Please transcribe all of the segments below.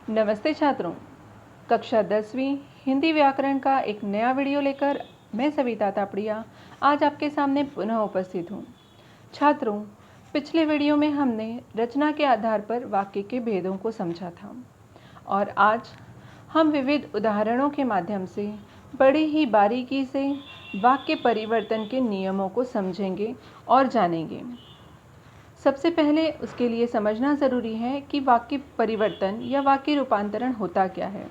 नमस्ते छात्रों। कक्षा 10वीं हिंदी व्याकरण का एक नया वीडियो लेकर मैं सविता तापड़िया आज आपके सामने पुनः उपस्थित हूँ। छात्रों, पिछले वीडियो में हमने रचना के आधार पर वाक्य के भेदों को समझा था और आज हम विविध उदाहरणों के माध्यम से बड़ी ही बारीकी से वाक्य परिवर्तन के नियमों को समझेंगे और जानेंगे। सबसे पहले उसके लिए समझना ज़रूरी है कि वाक्य परिवर्तन या वाक्य रूपांतरण होता क्या है।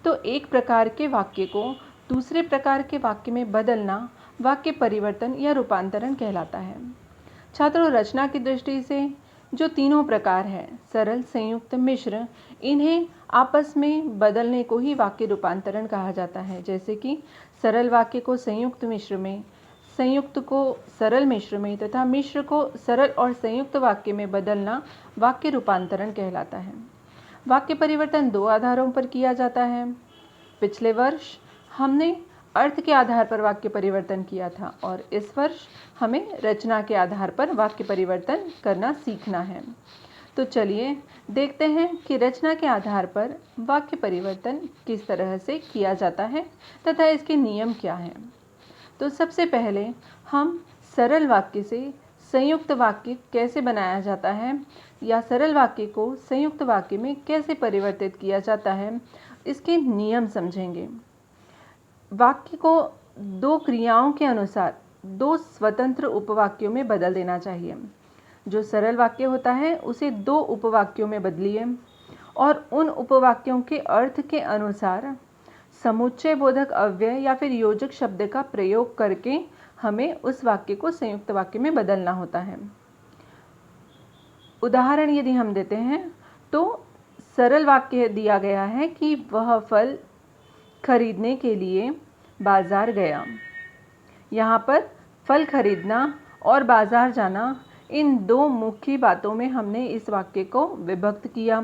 तो एक प्रकार के वाक्य को दूसरे प्रकार के वाक्य में बदलना वाक्य परिवर्तन या रूपांतरण कहलाता है। छात्रों, रचना की दृष्टि से जो तीनों प्रकार हैं, सरल, संयुक्त, मिश्र, इन्हें आपस में बदलने को ही वाक्य रूपांतरण कहा जाता है। जैसे कि सरल वाक्य को संयुक्त मिश्र में, संयुक्त को सरल मिश्र में तथा मिश्र को सरल और संयुक्त वाक्य में बदलना वाक्य रूपांतरण कहलाता है। वाक्य परिवर्तन दो आधारों पर किया जाता है। पिछले वर्ष हमने अर्थ के आधार पर वाक्य परिवर्तन किया था और इस वर्ष हमें रचना के आधार पर वाक्य परिवर्तन करना सीखना है। तो चलिए देखते हैं कि रचना के आधार पर वाक्य परिवर्तन किस तरह से किया जाता है तथा इसके नियम क्या हैं। तो सबसे पहले हम सरल वाक्य से संयुक्त वाक्य कैसे बनाया जाता है या सरल वाक्य को संयुक्त वाक्य में कैसे परिवर्तित किया जाता है, इसके नियम समझेंगे। वाक्य को दो क्रियाओं के अनुसार दो स्वतंत्र उपवाक्यों में बदल देना चाहिए। जो सरल वाक्य होता है उसे दो उपवाक्यों में बदलिए और उन उपवाक्यों के अर्थ के अनुसार समुच्चय बोधक अव्यय या फिर योजक शब्द का प्रयोग करके हमें उस वाक्य को संयुक्त वाक्य में बदलना होता है। उदाहरण यदि हम देते हैं तो सरल वाक्य दिया गया है कि वह फल खरीदने के लिए बाजार गया। यहाँ पर फल खरीदना और बाजार जाना, इन दो मुख्य बातों में हमने इस वाक्य को विभक्त किया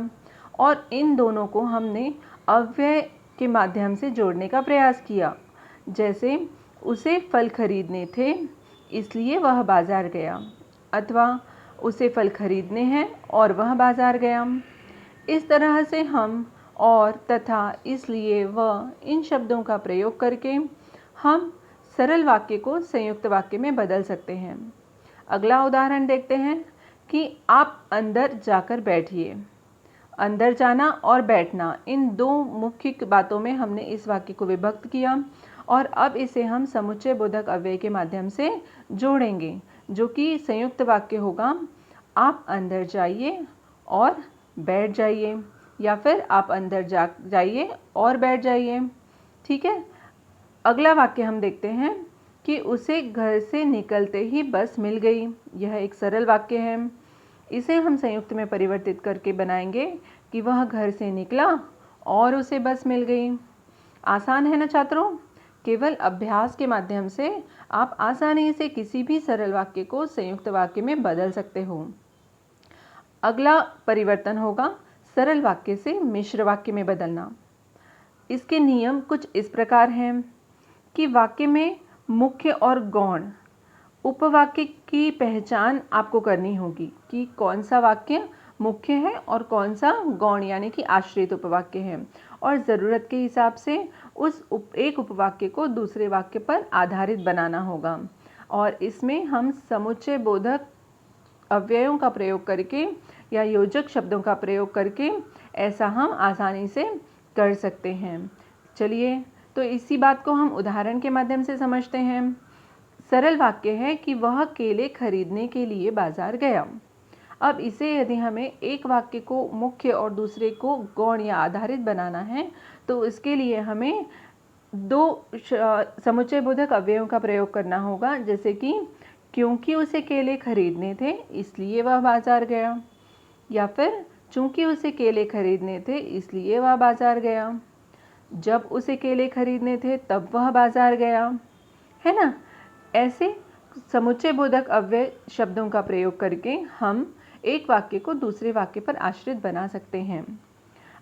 और इन दोनों को हमने अव्यय के माध्यम से जोड़ने का प्रयास किया। जैसे उसे फल खरीदने थे इसलिए वह बाजार गया, अथवा उसे फल खरीदने हैं और वह बाजार गया। इस तरह से हम और, तथा, इसलिए, वह, इन शब्दों का प्रयोग करके हम सरल वाक्य को संयुक्त वाक्य में बदल सकते हैं। अगला उदाहरण देखते हैं कि आप अंदर जाकर बैठिए। अंदर जाना और बैठना, इन दो मुख्य बातों में हमने इस वाक्य को विभक्त किया और अब इसे हम समुच्चय बोधक अव्यय के माध्यम से जोड़ेंगे, जो कि संयुक्त वाक्य होगा, आप अंदर जाइए और बैठ जाइए, या फिर आप अंदर जाइए और बैठ जाइए। ठीक है। अगला वाक्य हम देखते हैं कि उसे घर से निकलते ही बस मिल गई। यह एक सरल वाक्य है। इसे हम संयुक्त में परिवर्तित करके बनाएंगे कि वह घर से निकला और उसे बस मिल गई। आसान है ना छात्रों? केवल अभ्यास के माध्यम से आप आसानी से किसी भी सरल वाक्य को संयुक्त वाक्य में बदल सकते हो। अगला परिवर्तन होगा सरल वाक्य से मिश्र वाक्य में बदलना। इसके नियम कुछ इस प्रकार हैं कि वाक्य में मुख्य और गौण उपवाक्य की पहचान आपको करनी होगी कि कौन सा वाक्य मुख्य है और कौन सा गौण यानी कि आश्रित उपवाक्य है, और ज़रूरत के हिसाब से उस एक उपवाक्य को दूसरे वाक्य पर आधारित बनाना होगा। और इसमें हम समुच्चय बोधक अव्ययों का प्रयोग करके या योजक शब्दों का प्रयोग करके ऐसा हम आसानी से कर सकते हैं। चलिए, तो इसी बात को हम उदाहरण के माध्यम से समझते हैं। सरल वाक्य है कि वह केले खरीदने के लिए बाजार गया। अब इसे यदि हमें एक वाक्य को मुख्य और दूसरे को गौण या आधारित बनाना है तो इसके लिए हमें दो समुच्चय बोधक अव्ययों का प्रयोग करना होगा। जैसे कि क्योंकि उसे केले खरीदने थे इसलिए वह बाजार गया, या फिर चूंकि उसे केले खरीदने थे इसलिए वह बाजार गया, जब उसे केले खरीदने थे तब वह बाजार गया, है ना। ऐसे समुच्चय बोधक अव्यय शब्दों का प्रयोग करके हम एक वाक्य को दूसरे वाक्य पर आश्रित बना सकते हैं।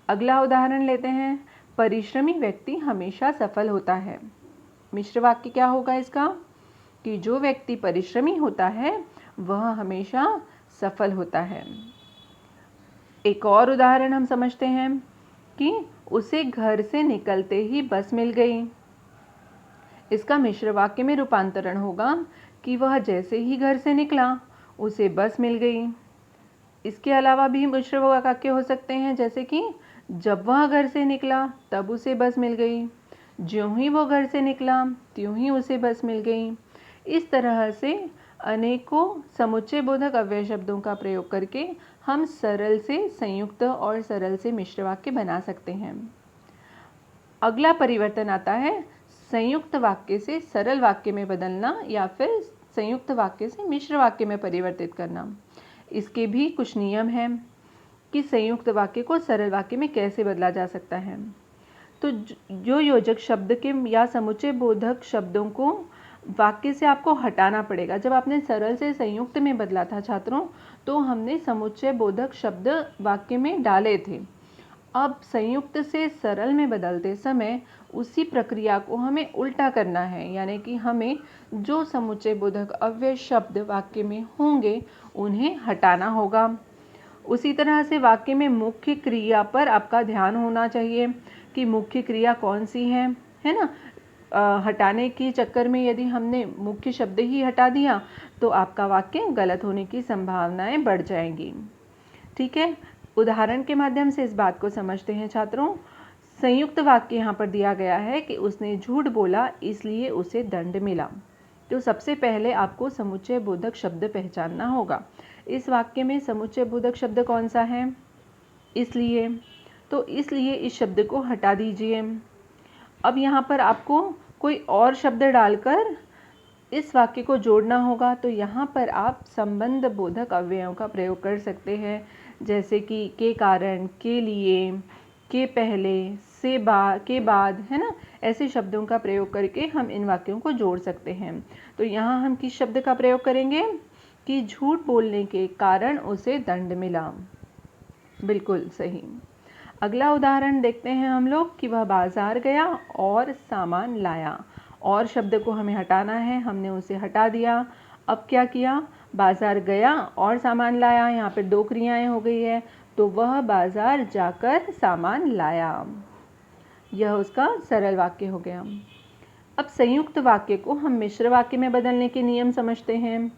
अगला उदाहरण लेते हैं। परिश्रमी व्यक्ति हमेशा सफल होता है। मिश्र वाक्य क्या होगा इसका? कि जो व्यक्ति परिश्रमी होता है वह हमेशा सफल होता है। एक और उदाहरण हम समझते हैं कि उसे घर से निकलते ही बस मिल गई। इसका मिश्र वाक्य में रूपांतरण होगा कि वह जैसे ही घर से निकला उसे बस मिल गई। इसके अलावा भी मिश्र वाक्य हो सकते हैं, जैसे कि जब वह घर से निकला तब उसे बस मिल गई, ज्यों ही वो घर से निकला त्यों ही उसे बस मिल गई। इस तरह से अनेकों समुच्चय बोधक अव्यय शब्दों का प्रयोग करके हम सरल से संयुक्त और सरल से मिश्र वाक्य बना सकते हैं। अगला परिवर्तन आता है संयुक्त वाक्य से सरल वाक्य में बदलना या फिर संयुक्त वाक्य से मिश्र वाक्य में परिवर्तित करना। इसके भी कुछ नियम हैं कि संयुक्त वाक्य को सरल वाक्य में कैसे बदला जा सकता है। तो जो योजक शब्द के या समुच्चय बोधक शब्दों को वाक्य से आपको हटाना पड़ेगा। जब आपने सरल से संयुक्त में बदला था छात्रों, तो हमने समुच्चय बोधक शब्द वाक्य में डाले थे। अब संयुक्त से सरल में बदलते समय उसी प्रक्रिया को हमें उल्टा करना है, यानी कि हमें जो समुच्चय बोधक अव्यय शब्द वाक्य में होंगे उन्हें हटाना होगा। उसी तरह से वाक्य में मुख्य क्रिया पर आपका ध्यान होना चाहिए कि मुख्य क्रिया कौन सी है ना। हटाने के चक्कर में यदि हमने मुख्य शब्द ही हटा दिया तो आपका वाक्य गलत होने की संभावनाएं बढ़ जाएंगी। ठीक है, उदाहरण के माध्यम से इस बात को समझते हैं छात्रों। संयुक्त वाक्य यहाँ पर दिया गया है कि उसने झूठ बोला इसलिए उसे दंड मिला। तो सबसे पहले आपको समुच्चय बोधक शब्द पहचानना होगा। इस वाक्य में समुच्चय बोधक शब्द कौन सा है? इसलिए। तो इसलिए इस शब्द को हटा दीजिए। अब यहाँ पर आपको कोई और शब्द डालकर इस वाक्य को जोड़ना होगा। तो यहाँ पर आप संबंध बोधक अव्ययों का प्रयोग कर सकते हैं, जैसे कि के कारण, के लिए, के पहले, से के बाद, है ना। ऐसे शब्दों का प्रयोग करके हम इन वाक्यों को जोड़ सकते हैं। तो यहाँ हम किस शब्द का प्रयोग करेंगे कि झूठ बोलने के कारण उसे दंड मिला। बिल्कुल सही। अगला उदाहरण देखते हैं हम लोग कि वह बाजार गया और सामान लाया। और शब्द को हमें हटाना है, हमने उसे हटा दिया। अब क्या किया? बाजार गया और सामान लाया। यहाँ पे दो क्रियाएं हो गई है, तो वह बाजार जाकर सामान लाया। यह उसका सरल वाक्य हो गया। अब संयुक्त वाक्य को हम मिश्र वाक्य में बदलने के नियम समझते हैं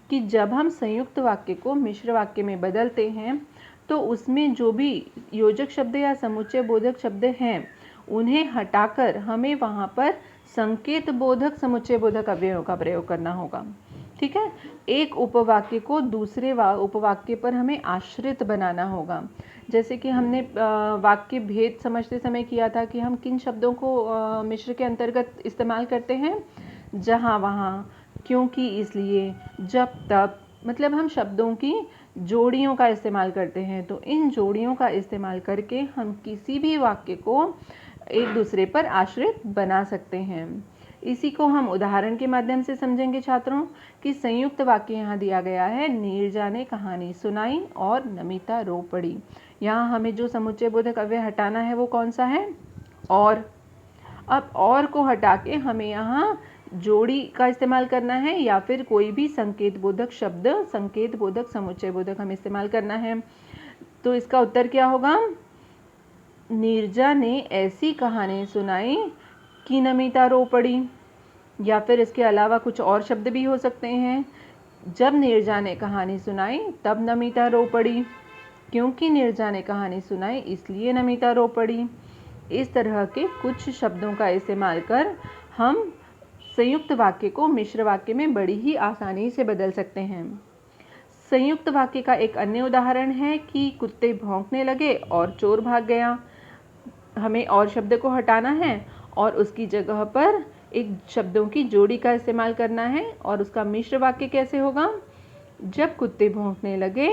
कि जब हम संयुक्त वाक्य को मिश्र वाक्य में बदलते हैं तो उसमें जो भी योजक शब्द या समुच्चय बोधक शब्द हैं उन्हें हटाकर हमें वहाँ पर संकेत बोधक समुच्चय बोधक अव्ययों का प्रयोग करना होगा। ठीक है, एक उपवाक्य को दूसरे उपवाक्य पर हमें आश्रित बनाना होगा। जैसे कि हमने वाक्य भेद समझते समय किया था कि हम किन शब्दों को मिश्र के अंतर्गत इस्तेमाल करते हैं, जहाँ वहाँ, क्योंकि, इसलिए, जब तब, मतलब हम शब्दों की जोड़ियों का इस्तेमाल करते हैं। तो इन जोड़ियों का इस्तेमाल करके हम किसी भी वाक्य को एक दूसरे पर आश्रित बना सकते हैं। इसी को हम उदाहरण के माध्यम से समझेंगे छात्रों कि संयुक्त वाक्य यहाँ दिया गया है, नीरजा ने कहानी सुनाई और नमिता रो पड़ी। यहाँ हमें जो समुच्चय बोधक अव्यय हटाना है वो कौन सा है? और। अब और को हटा के हमें यहाँ जोड़ी का इस्तेमाल करना है या फिर कोई भी संकेत बोधक शब्द, संकेत बोधक समुच्चय बोधक हमें इस्तेमाल करना है। तो इसका उत्तर क्या होगा? नीरजा ने ऐसी कहानी सुनाई कि नमिता रो पड़ी। या फिर इसके अलावा कुछ और शब्द भी हो सकते हैं। जब नीरजा ने कहानी सुनाई तब नमिता रो पड़ी, क्योंकि नीरजा ने कहानी सुनाई इसलिए नमिता रो पड़ी। इस तरह के कुछ शब्दों का इस्तेमाल कर हम संयुक्त वाक्य को मिश्र वाक्य में बड़ी ही आसानी से बदल सकते हैं। संयुक्त वाक्य का एक अन्य उदाहरण है कि कुत्ते भौंकने लगे और चोर भाग गया। हमें और शब्द को हटाना है और उसकी जगह पर एक शब्दों की जोड़ी का इस्तेमाल करना है। और उसका मिश्र वाक्य कैसे होगा? जब कुत्ते भौंकने लगे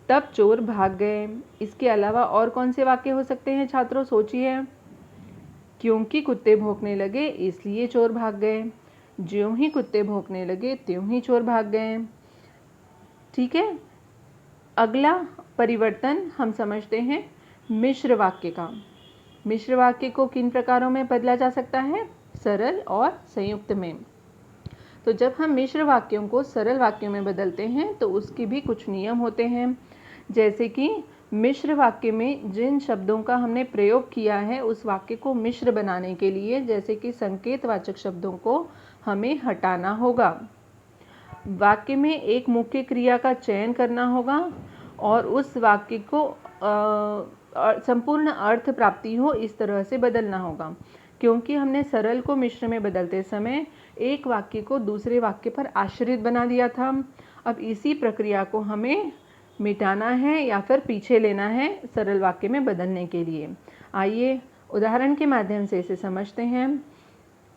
तब चोर भाग गए। इसके अलावा और कौन से वाक्य हो सकते हैं छात्रों, सोचिए। क्योंकि कुत्ते भौंकने लगे इसलिए चोर भाग गए, ज्यों ही कुत्ते भौंकने लगे त्यों ही चोर भाग गए। ठीक है, अगला परिवर्तन हम समझते हैं मिश्र वाक्य का। मिश्र वाक्य को किन प्रकारों में बदला जा सकता है? सरल और संयुक्त में। तो जब हम मिश्र वाक्यों को सरल वाक्यों में बदलते हैं तो उसके भी कुछ नियम होते हैं, जैसे कि मिश्र वाक्य में जिन शब्दों का हमने प्रयोग किया है उस वाक्य को मिश्र बनाने के लिए, जैसे कि संकेतवाचक शब्दों को हमें हटाना होगा। वाक्य में एक मुख्य क्रिया का चयन करना होगा और उस वाक्य को संपूर्ण अर्थ प्राप्ति हो इस तरह से बदलना होगा। क्योंकि हमने सरल को मिश्र में बदलते समय एक वाक्य को दूसरे वाक्य पर आश्रित बना दिया था। अब इसी प्रक्रिया को हमें मिटाना है या फिर पीछे लेना है सरल वाक्य में बदलने के लिए। आइए उदाहरण के माध्यम से इसे समझते हैं।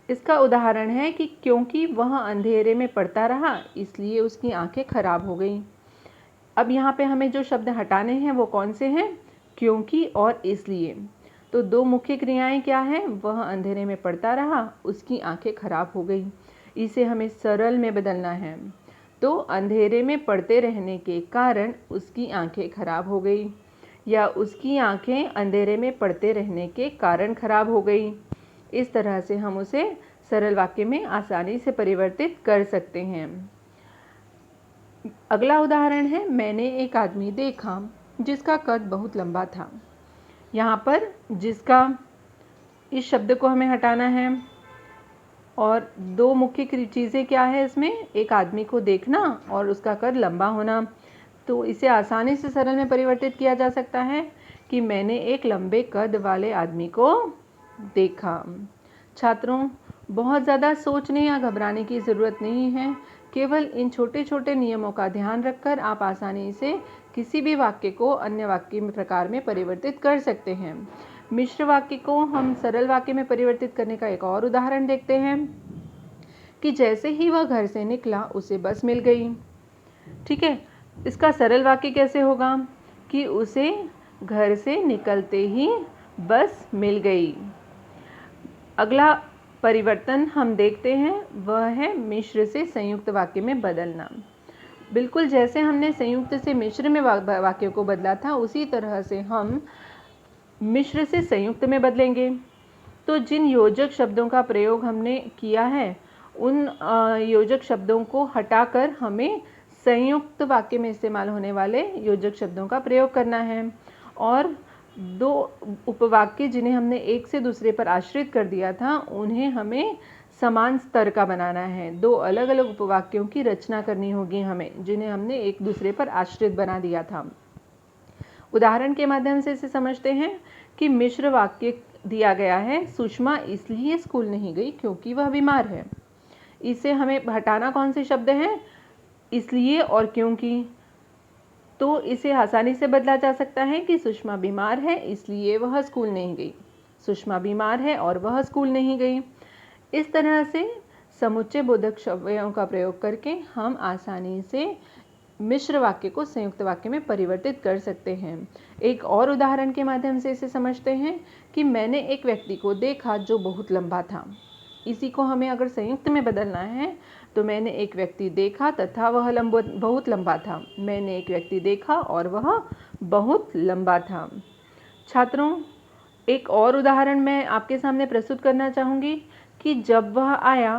इसका उदाहरण है कि क्योंकि वह अंधेरे में पढ़ता रहा इसलिए उसकी आंखें खराब हो गईं। अब यहाँ पे हमें जो शब्द हटाने हैं वो कौन से हैं? क्योंकि और इसलिए। तो दो मुख्य क्रियाएं क्या हैं? वह अंधेरे में पढ़ता रहा, उसकी आंखें खराब हो गई। इसे हमें सरल में बदलना है। तो अंधेरे में पढ़ते रहने के कारण उसकी आंखें खराब हो गई, या उसकी आंखें अंधेरे में पढ़ते रहने के कारण खराब हो गई। इस तरह से हम उसे सरल वाक्य में आसानी से परिवर्तित कर सकते हैं। अगला उदाहरण है, मैंने एक आदमी देखा जिसका कद बहुत लंबा था। यहाँ पर जिसका, इस शब्द को हमें हटाना है और दो मुख्य चीज़ें क्या है इसमें? एक आदमी को देखना और उसका कद लंबा होना। तो इसे आसानी से सरल में परिवर्तित किया जा सकता है कि मैंने एक लंबे कद वाले आदमी को देखा। छात्रों, बहुत ज़्यादा सोचने या घबराने की ज़रूरत नहीं है। केवल इन छोटे छोटे नियमों का ध्यान रखकर आप आसानी से किसी भी वाक्य को अन्य वाक्य में प्रकार में परिवर्तित कर सकते हैं। मिश्र वाक्य को हम सरल वाक्य में परिवर्तित करने का एक और उदाहरण देखते हैं कि जैसे ही वह घर से निकला उसे बस मिल गई। ठीक है, इसका सरल वाक्य कैसे होगा कि उसे घर से निकलते ही बस मिल गई। अगला परिवर्तन हम देखते हैं वह है मिश्र से संयुक्त वाक्य में बदलना। बिल्कुल जैसे हमने संयुक्त से मिश्र में वाक्य को बदला था उसी तरह से हम मिश्र से संयुक्त में बदलेंगे। तो जिन योजक शब्दों का प्रयोग हमने किया है उन योजक शब्दों को हटाकर हमें संयुक्त वाक्य में इस्तेमाल होने वाले योजक शब्दों का प्रयोग करना है। और दो उपवाक्य जिन्हें हमने एक से दूसरे पर आश्रित कर दिया था उन्हें हमें समान स्तर का बनाना है। दो अलग अलग उपवाक्यों की रचना करनी होगी हमें, जिन्हें हमने एक दूसरे पर आश्रित बना दिया था। उदाहरण के माध्यम से इसे समझते हैं कि मिश्र वाक्य दिया गया है, सुषमा इसलिए स्कूल नहीं गई क्योंकि वह बीमार है। इसे हमें हटाना कौन से शब्द हैं? इसलिए और क्योंकि। तो इसे आसानी से बदला जा सकता है कि सुषमा बीमार है इसलिए वह स्कूल नहीं गई। सुषमा बीमार है और वह स्कूल नहीं गई। इस तरह से समुच्चय बोधक शब्दों का प्रयोग करके हम आसानी से मिश्र वाक्य को संयुक्त वाक्य में परिवर्तित कर सकते हैं। एक और उदाहरण के माध्यम से इसे समझते हैं कि मैंने एक व्यक्ति को देखा जो बहुत लंबा था। इसी को हमें अगर संयुक्त में बदलना है तो मैंने एक व्यक्ति देखा तथा वह बहुत लंबा था। मैंने एक व्यक्ति देखा और वह बहुत लंबा था। छात्रों, एक और उदाहरण मैं आपके सामने प्रस्तुत करना चाहूँगी कि जब वह आया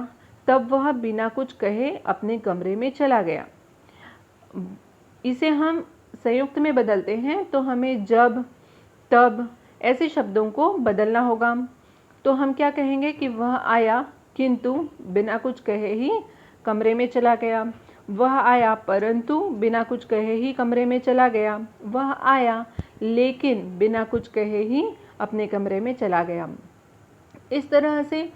तब वह बिना कुछ कहे अपने कमरे में चला गया। इसे हम संयुक्त में बदलते हैं तो हमें जब, तब ऐसे शब्दों को बदलना होगा। तो हम क्या कहेंगे कि वह आया किंतु बिना कुछ कहे ही कमरे में चला गया। वह आया परंतु बिना कुछ कहे ही कमरे में चला गया। वह आया लेकिन बिना कुछ कहे ही अपने कमरे में चला गया। इस तरह से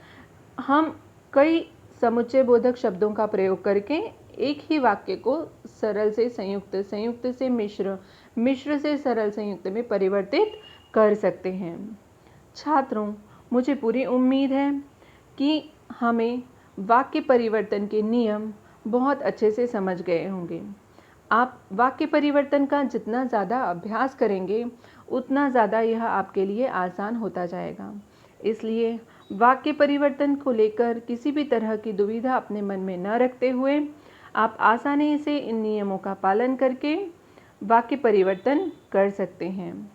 हम कई समुच्चय बोधक शब्दों का प्रयोग करके एक ही वाक्य को सरल से संयुक्त, संयुक्त से मिश्र, मिश्र से सरल संयुक्त में परिवर्तित कर सकते हैं। छात्रों, मुझे पूरी उम्मीद है कि हमें वाक्य परिवर्तन के नियम बहुत अच्छे से समझ गए होंगे। आप वाक्य परिवर्तन का जितना ज़्यादा अभ्यास करेंगे उतना ज़्यादा यह आपके लिए आसान होता जाएगा। इसलिए वाक्य परिवर्तन को लेकर किसी भी तरह की दुविधा अपने मन में न रखते हुए आप आसानी से इन नियमों का पालन करके वाक्य परिवर्तन कर सकते हैं।